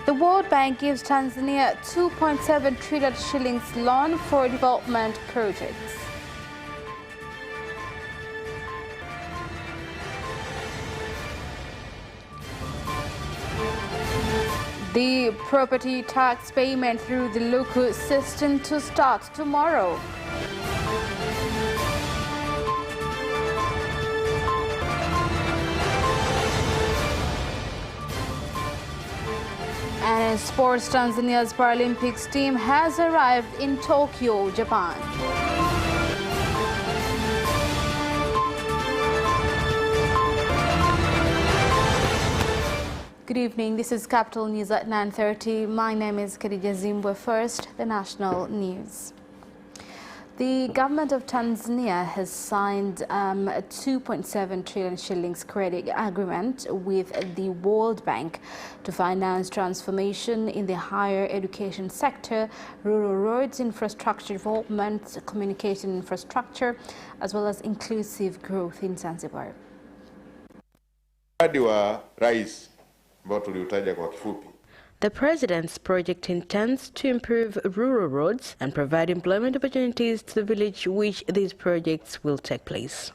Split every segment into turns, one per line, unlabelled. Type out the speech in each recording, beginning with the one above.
The World Bank gives Tanzania 2.7 trillion shillings loan for development projects. The property tax payment through the local system to start tomorrow. And in sports, Tanzania's Paralympics team has arrived in Tokyo, Japan. Good evening. This is Capital News at 9:30. My name is Khadija Zimbwe. First, the national news. The government of Tanzania has signed a 2.7 trillion shillings credit agreement with the World Bank to finance transformation in the higher education sector, rural roads infrastructure development, communication infrastructure, as well as inclusive growth in Zanzibar.
Mradi wa rais ambao tuliutaja kwa kifupi.
The president's project intends to improve rural roads and provide employment opportunities to the village which these projects will take place.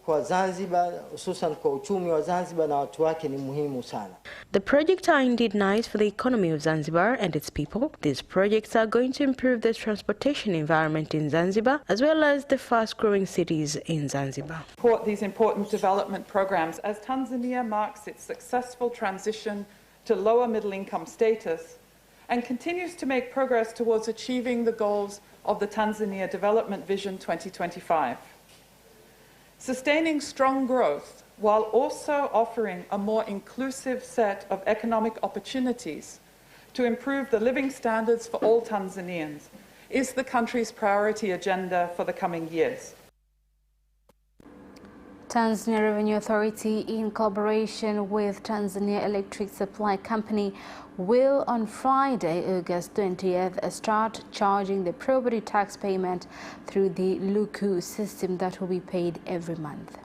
Kwa Zanzibar, hususan kwa uchumi wa Zanzibar na watu wake ni muhimu sana.
The projects are indeed nice for the economy of Zanzibar and its people. These projects are going to improve the transportation environment in Zanzibar as well as the fast-growing cities in Zanzibar.
Support these important development programs as Tanzania marks its successful transition to lower middle income status and continues to make progress towards achieving the goals of the Tanzania Development Vision 2025. Sustaining strong growth while also offering a more inclusive set of economic opportunities to improve the living standards for all Tanzanians is the country's priority agenda for the coming years.
Tanzania Revenue Authority, in collaboration with Tanzania Electric Supply Company, will on Friday, August 20th, start charging the property tax payment through the Luku system that will be paid every month.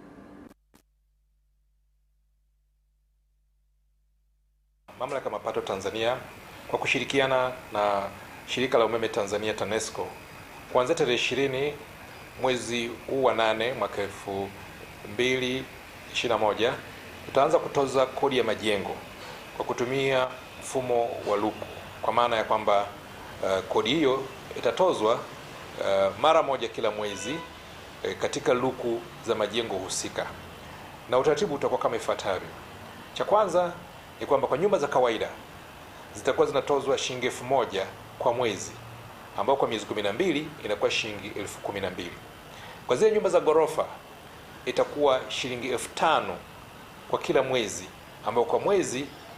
Mamlaka ya Mapato Tanzania kwa kushirikiana na shirika la umeme Tanzania TANESCO kuanzia tarehe 20 mwezi huu wa 8 mwaka 2021 tutaanza kutoza kodi ya majengo kwa kutumia mfumo wa luku, kwa maana ya kwamba kodi hiyo itatozwa mara moja kila mwezi katika luku za majengo husika, na utaratibu utakuwa kama ifuatavyo. Cha kwanza ni kwamba kwa nyumba za kawaida zitakuwa zinatozwa shilingi 1000 kwa mwezi, ambao kwa miezi 12 inakuwa shilingi 12000. Kwa zile nyumba za gorofa itakuwa shilingi 5000 kwa kila mwezi, ambao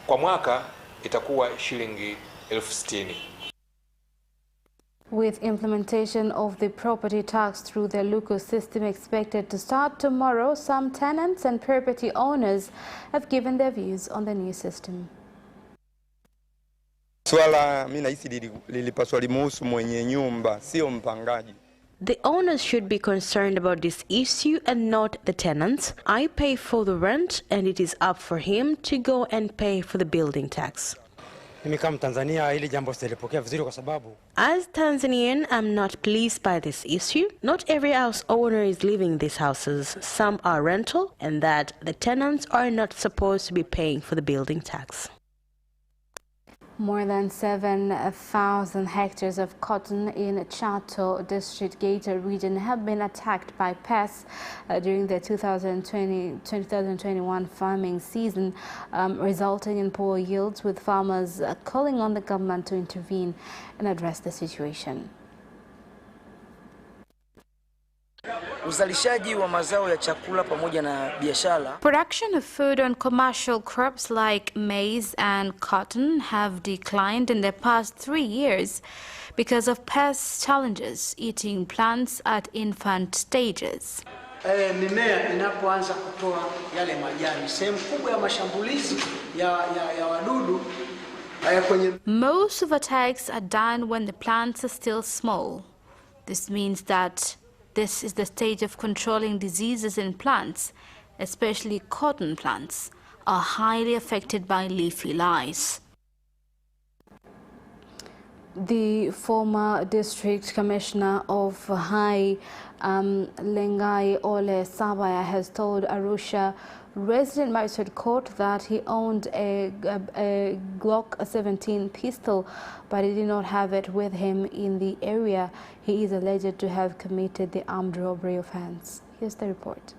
kwa mwaka itakuwa shilingi 60000.
With implementation of the property tax through the Luku system expected to start tomorrow, some tenants and property owners have given their views on the new system.
Swala mimi nahisi lilipaswa limuhusu mwenye nyumba, sio mpangaji.
The owners should be concerned about this issue and not the tenants. I pay for the rent and it is up for him to go and pay for the building tax. As Tanzanian, I'm not pleased by this issue. Not every house owner is living in these houses. Some are rental, and that the tenants are not supposed to be paying for the building tax.
More than 7,000 hectares of cotton in Chato District Gator region have been attacked by pests during the 2020-2021 farming season, resulting in poor yields, with farmers calling on the government to intervene and address the situation.
Uzalishaji wa mazao ya chakula pamoja na biashara.
Production of food on commercial crops like maize and cotton have declined in the past 3 years because of pest challenges eating plants at infant stages.
Mimea inapoanza kutoa yale majani, sehemu kubwa ya mashambulizi ya wadudu kwenye.
Most of attacks are done when the plants are still small. This means that this is the stage of controlling diseases in plants, especially cotton plants, are highly affected by leafy lice. The former district commissioner of Hai, Lengai Ole Sabaya, has told Arusha resident magistrate court that he owned a Glock 17 pistol, but he did not have it with him in the area. He is alleged to have committed the armed robbery offense. Here's the report.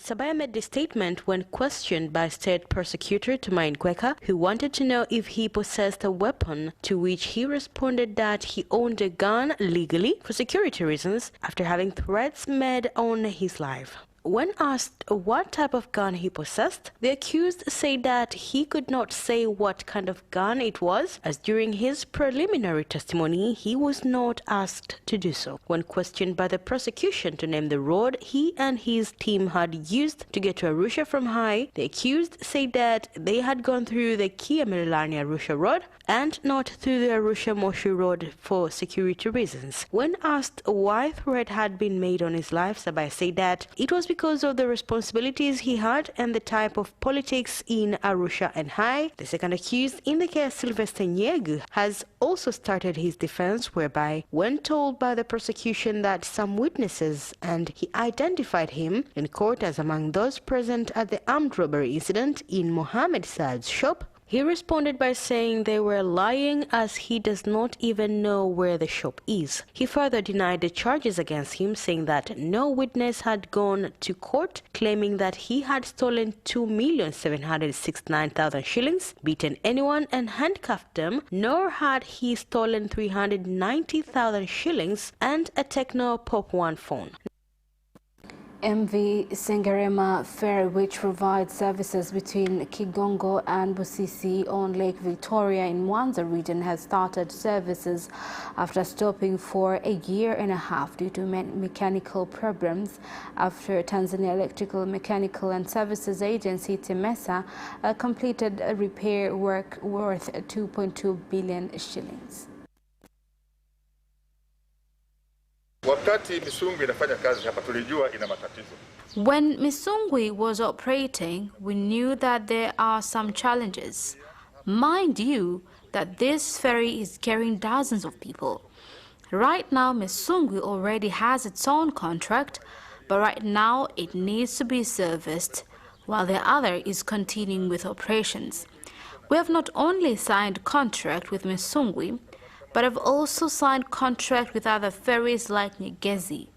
Sabaya made the statement when questioned by State Prosecutor Tumaini Kweka, who wanted to know if he possessed a weapon, to which he responded that he owned a gun legally for security reasons after having threats made on his life. When asked what type of gun he possessed, the accused said that he could not say what kind of gun it was, as during his preliminary testimony he was not asked to do so. When questioned by the prosecution to name the road he and his team had used to get to Arusha from Hai, the accused said that they had gone through the Kia Merelani Arusha road and not through the Arusha Moshi road for security reasons. When asked why threat had been made on his life, Sabaya said that it was because of the responsibilities he had and the type of politics in Arusha and Hai. The second accused in the case, Sylvester Nyegu, has also started his defense, whereby when told by the prosecution that some witnesses and he identified him in court as among those present at the armed robbery incident in Mohammed Saad's shop, he responded by saying they were lying, as he does not even know where the shop is. He further denied the charges against him, saying that no witness had gone to court claiming that he had stolen 2,769,000 shillings, beaten anyone and handcuffed them, nor had he stolen 390,000 shillings and a Tecno Pop 1 phone.
MV Sengerema Ferry, which provides services between Kigongo and Busisi on Lake Victoria in Mwanza region, has started services after stopping for a year and a half due to mechanical problems after Tanzania Electrical, Mechanical and Services Agency TEMESA completed a repair work worth 2.2 billion shillings. When Misungwi was operating, we knew that there are some challenges. Mind you, that this ferry is carrying dozens of people. Right now, Misungwi already has its own contract, but right now it needs to be serviced, while the other is continuing with operations. We have not only signed contract with Misungwi, but have also signed contract with other ferries like Nyegezi.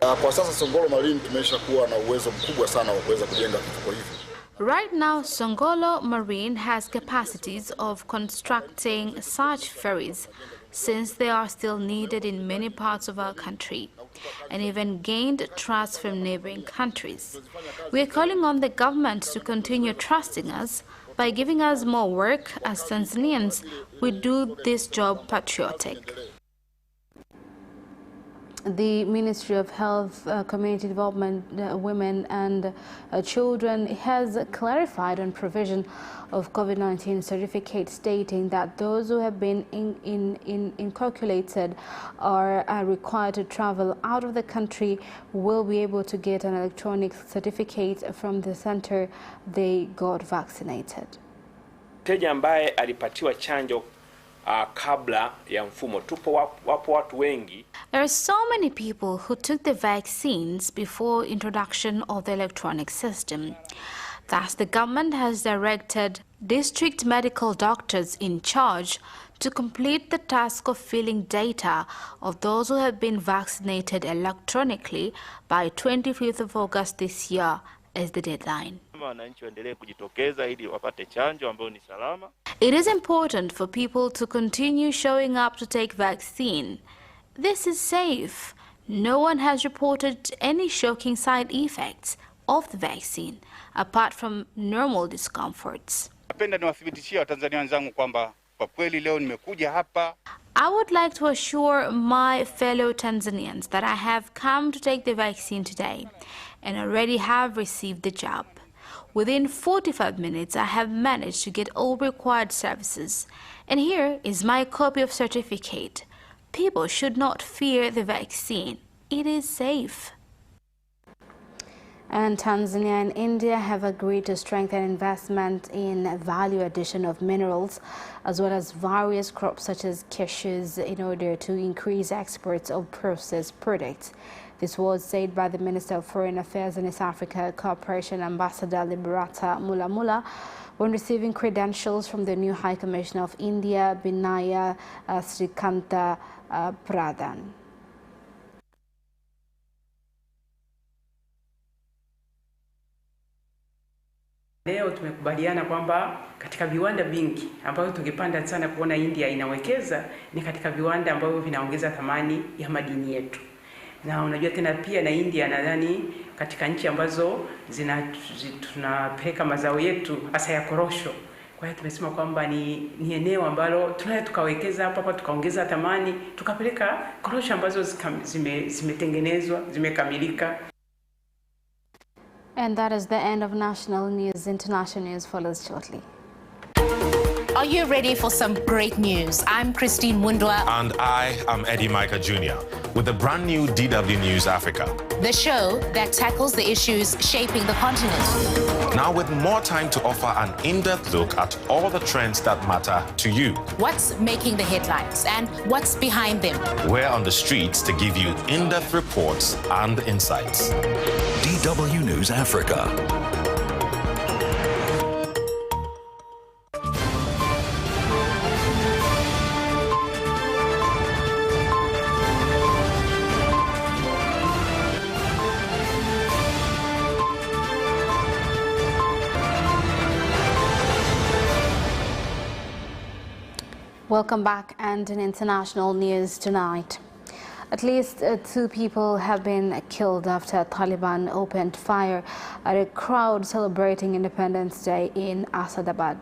Right now, Songolo Marine has capacities of constructing such ferries, since they are still needed in many parts of our country, and even gained trust from neighboring countries. We are calling on the government to continue trusting us by giving us more work. As Tanzanians, we do this job patriotic. The Ministry of Health, Community Development, Women and Children has clarified on provision of COVID-19 certificate, stating that those who have been inoculated are required to travel out of the country will be able to get an electronic certificate from the center they got vaccinated.
Mteja ambaye alipatiwa chanjo kabla ya mfumo, wapo watu wengi.
There are so many people who took the vaccines before introduction of the electronic system. Thus, the government has directed district medical doctors in charge to complete the task of filling data of those who have been vaccinated electronically by 25th of August this year as the deadline. It is important for people to continue showing up to take vaccine. This is safe. No one has reported any shocking side effects of the vaccine, apart from normal discomforts. I would like to assure my fellow Tanzanians that I have come to take the vaccine today and already have received the jab. Within 45 minutes, I have managed to get all required services. And here is my copy of certificate. People should not fear the vaccine. It is safe. And Tanzania and India have agreed to strengthen investment in value addition of minerals, as well as various crops such as cashews, in order to increase exports of processed products. This was said by the Minister of Foreign Affairs and East Africa Cooperation Ambassador Liberata Mulamula when receiving credentials from the new High Commissioner of India, Binaya Srikanta Pradhan.
Leo tumekubaliana kwamba katika viwanda vingi ambavyo tungepanda sana kuona India inawekeza ni katika viwanda ambavyo vinaongeza thamani ya madini yetu. Na unajua tena pia na India nadhani katika nchi ambazo tunapeleka mazao yetu hasa ya korosho. Kwa hiyo tumesema kwamba ni eneo ambalo tunaweza tukawekeza hapa tukaongeza thamani, tukapeleka korosho ambazo zimetengenezwa, zimekamilika.
And that is the end of national news. International news follows shortly.
Are you ready for some great news? I'm Christine Mundwa.
And I am Eddie Micah Jr. with the brand new DW News Africa,
the show that tackles the issues shaping the continent.
Now with more time to offer an in-depth look at all the trends that matter to you.
What's making the headlines and what's behind them?
We're on the streets to give you in-depth reports and insights.
DW News Africa.
Welcome back, and in international news tonight. At least 2 people have been killed after Taliban opened fire at a crowd celebrating Independence Day in Asadabad.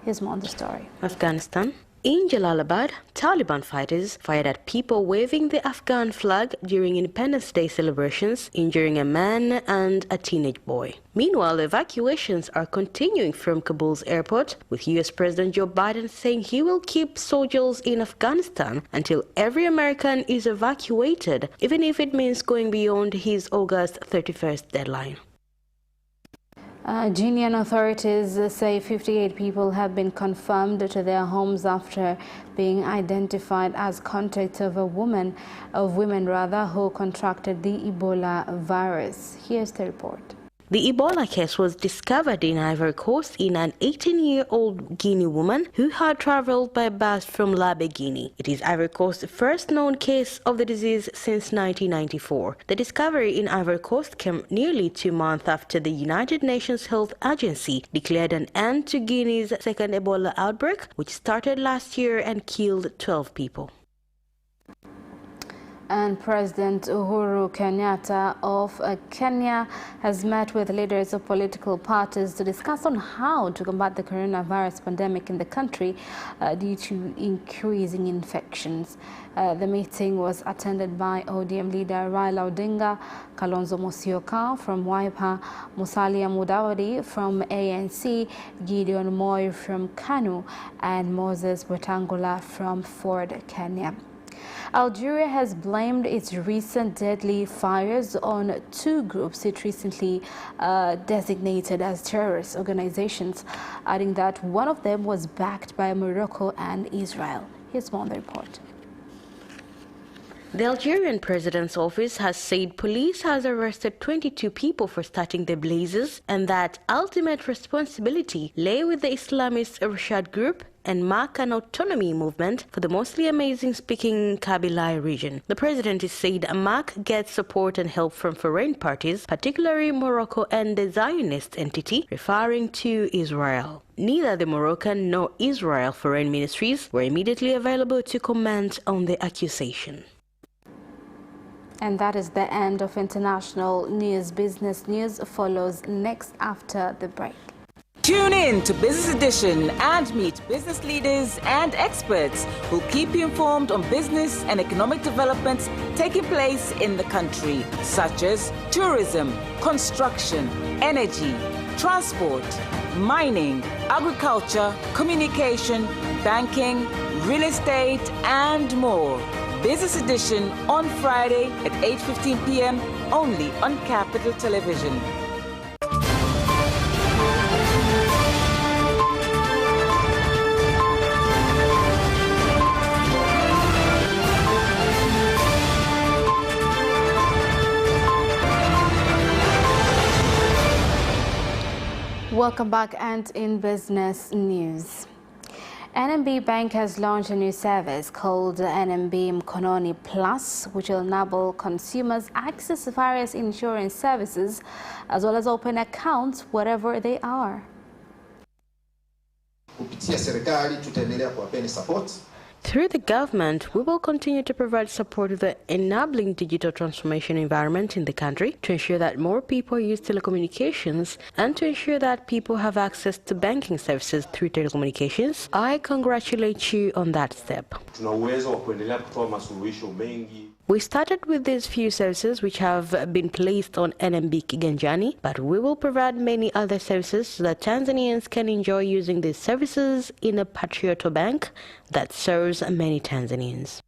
Here's more on the story.
Afghanistan. In Jalalabad, Taliban fighters fired at people waving the Afghan flag during Independence Day celebrations, injuring a man and a teenage boy. Meanwhile, evacuations are continuing from Kabul's airport, with U.S. President Joe Biden saying he will keep soldiers in Afghanistan until every American is evacuated, even if it means going beyond his August 31st deadline.
Guinean authorities say 58 people have been confirmed to their homes after being identified as contacts of women who contracted the Ebola virus. Here's the report.
The Ebola case was discovered in Ivory Coast in an 18-year-old Guinea woman who had traveled by bus from Labe, Guinea. It is Ivory Coast's first known case of the disease since 1994. The discovery in Ivory Coast came nearly 2 months after the United Nations Health Agency declared an end to Guinea's second Ebola outbreak, which started last year and killed 12 people.
And President Uhuru Kenyatta of Kenya has met with leaders of political parties to discuss on how to combat the coronavirus pandemic in the country due to increasing infections. The meeting was attended by ODM leader Raila Odinga, Kalonzo Musyoka from Wiper, Musalia Mudavadi from ANC, Gideon Moi from KANU, and Moses Wetangula from Ford Kenya. Algeria has blamed its recent deadly fires on 2 groups it recently designated as terrorist organizations, adding that one of them was backed by Morocco and Israel. Here's more on the report.
The Algerian president's office has said police has arrested 22 people for starting the blazes, and that ultimate responsibility lay with the Islamist Rashad group and mark an autonomy movement for the mostly amazing-speaking Kabyle region. The president has said MAC gets support and help from foreign parties, particularly Morocco and the Zionist entity, referring to Israel. Neither the Moroccan nor Israel foreign ministries were immediately available to comment on the accusation.
And that is the end of international news. Business news follows next after the break.
Tune in to Business Edition and meet business leaders and experts who'll keep you informed on business and economic developments taking place in the country, such as tourism, construction, energy, transport, mining, agriculture, communication, banking, real estate, and more. Business Edition on Friday at 8:15 p.m. only on Capital Television.
Welcome back, and in business news. NMB Bank has launched a new service called NMB Mkononi Plus, which will enable consumers access various insurance services as well as open accounts wherever they are.
Through the government, we will continue to provide support to the enabling digital transformation environment in the country to ensure that more people use telecommunications and to ensure that people have access to banking services through telecommunications. I congratulate you on that step. We started with these few services which have been placed on NMB Kiganjani, but we will provide many other services so that Tanzanians can enjoy using these services in a Patrioto Bank that serves many Tanzanians.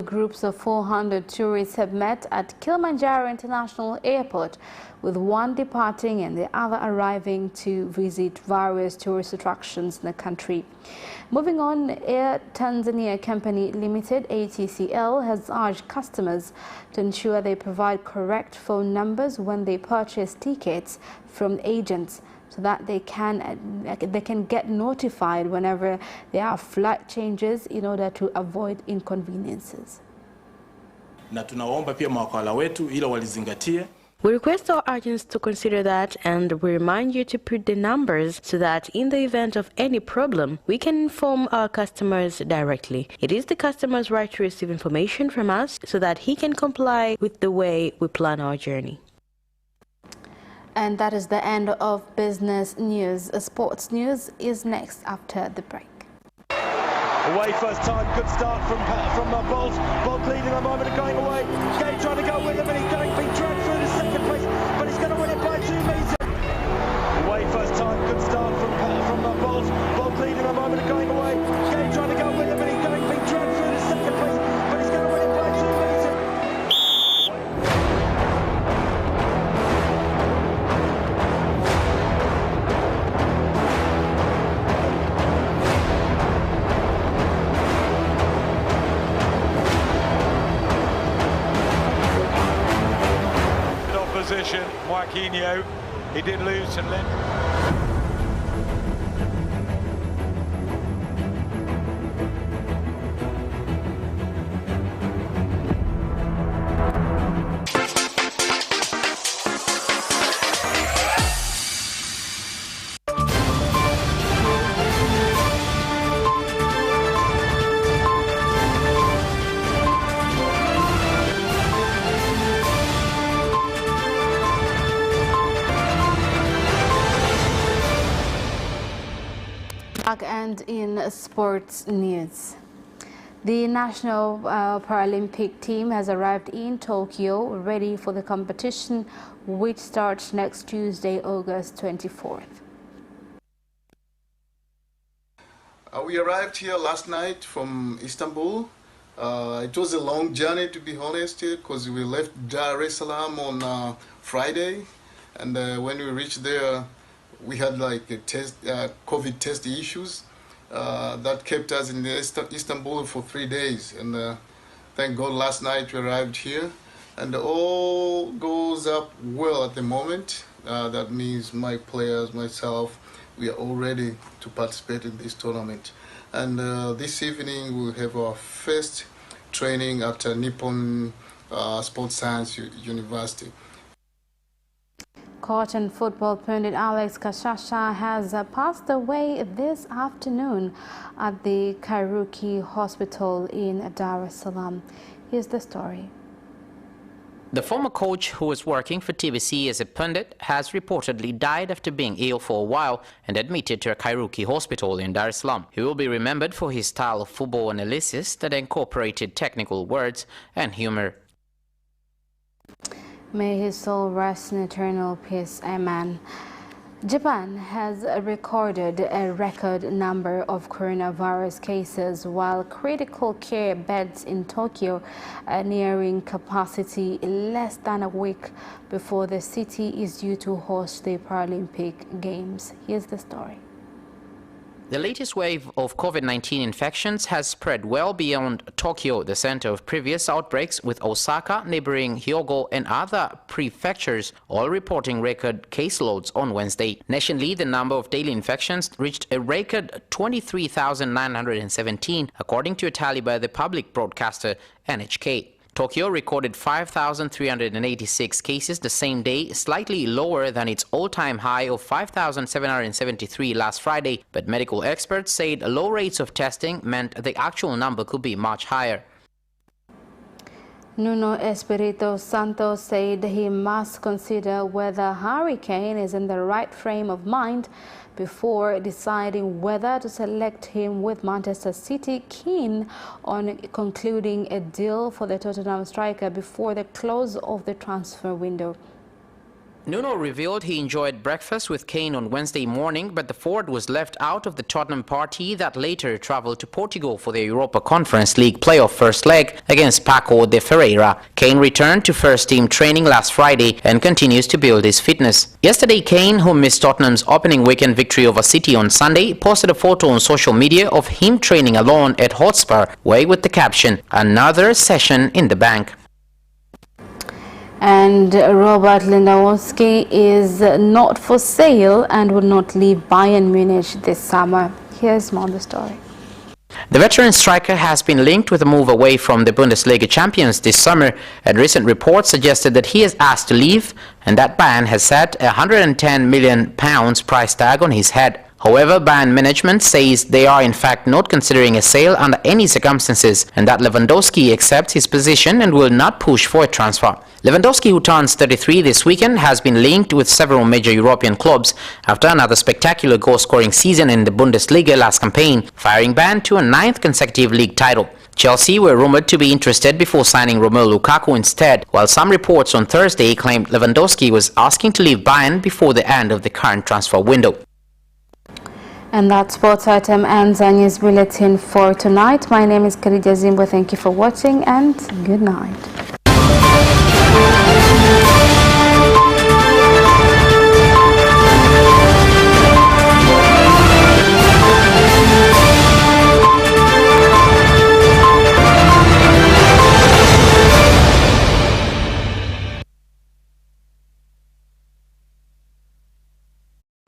Groups of 400 tourists have met at Kilimanjaro International Airport, with one departing and the other arriving to visit various tourist attractions in the country. Moving on, Air Tanzania Company Limited, ATCL, has urged customers to ensure they provide correct phone numbers when they purchase tickets from agents, so that they can get notified whenever there are flight changes in order to avoid inconveniences.
Na tunaomba pia mawakala wetu ila walizingatie.
We request our agents to consider that, and we remind you to put the numbers so that in the event of any problem, we can inform our customers directly. It is the customer's right to receive information from us so that he can comply with the way we plan our journey.
And that is the end of business news. Sports news is next after the break.
Away first time, good start from Bolt. Bolt leading a moment of going away. Gay trying to go with him, and he's going to be dragged through to second place, but he's going to win it by 2 meters. Away first time, good start from Bolt. Bolt leading a moment of going away. Gay trying to go with him, and he's going to be dragged through to second place, but he's going to win it by 2 meters. Joaquinho, he did lose to Lynn.
And in sports news, the national Paralympic team has arrived in Tokyo ready for the competition, which starts next Tuesday, August 24th.
We arrived here last night from Istanbul. It was a long journey, to be honest, because we left Dar es Salaam on Friday, and when we reached there, we had like a COVID test issues that kept us in Istanbul for 3 days. And thank God last night we arrived here, and all goes up well at the moment. That means my players, myself, we are all ready to participate in this tournament. And this evening we'll have our first training at Nippon Sports Science University.
Coach and football pundit Alex Kashasha has passed away this afternoon at the Kairuki Hospital in Dar es Salaam. Here's the story.
The former coach, who was working for TBC as a pundit, has reportedly died after being ill for a while and admitted to a Kairuki hospital in Dar es Salaam. He will be remembered for his style of football analysis that incorporated technical words and humor.
May his soul rest in eternal peace. Amen. Japan has recorded a record number of coronavirus cases, while critical care beds in Tokyo are nearing capacity less than a week before the city is due to host the Paralympic Games. Here's the story.
The latest wave of COVID-19 infections has spread well beyond Tokyo, the center of previous outbreaks, with Osaka, neighboring Hyogo, and other prefectures all reporting record caseloads on Wednesday. Nationally, the number of daily infections reached a record 23,917, according to a tally by the public broadcaster NHK. Tokyo recorded 5,386 cases the same day, slightly lower than its all-time high of 5,773 last Friday, but medical experts said low rates of testing meant the actual number could be much higher.
Nuno Espirito Santo said he must consider whether Harry Kane is in the right frame of mind before deciding whether to select him, with Manchester City keen on concluding a deal for the Tottenham striker before the close of the transfer window.
Nuno revealed he enjoyed breakfast with Kane on Wednesday morning, but the forward was left out of the Tottenham party that later travelled to Portugal for the Europa Conference League playoff first leg against Paco de Ferreira. Kane returned to first-team training last Friday and continues to build his fitness. Yesterday, Kane, who missed Tottenham's opening weekend victory over City on Sunday, posted a photo on social media of him training alone at Hotspur, away with the caption, "Another session in the bank."
And Robert Lewandowski is not for sale and will not leave Bayern Munich this summer. Here's more on the story.
The veteran striker has been linked with a move away from the Bundesliga champions this summer, and recent reports suggested that he is asked to leave and that Bayern has set a £110 million price tag on his head. However, Bayern management says they are in fact not considering a sale under any circumstances, and that Lewandowski accepts his position and will not push for a transfer. Lewandowski, who turns 33 this weekend, has been linked with several major European clubs after another spectacular goal-scoring season in the Bundesliga last campaign, firing Bayern to a 9th consecutive league title. Chelsea were rumoured to be interested before signing Romelu Lukaku instead, while some reports on Thursday claimed Lewandowski was asking to leave Bayern before the end of the current transfer window.
And that sports item ends our news bulletin for tonight. My name is Khadija Zimbo. Thank you for watching and good night.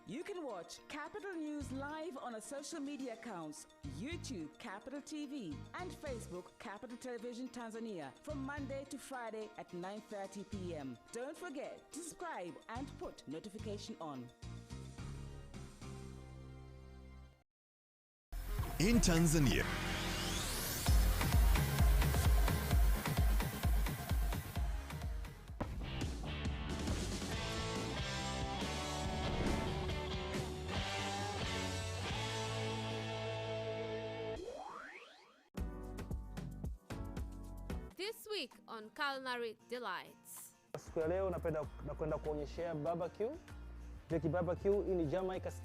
You can watch Capital News live on our social media accounts, YouTube Capital TV and Facebook Capital Television Tanzania, from Monday to Friday at 9:30 p.m. Don't forget to subscribe and put notification on.
In Tanzania,
This week on Culinary Delights.
Siku ya leo napenda kwenda kuonyeshea barbecue. Barbecue hii ni Jamaica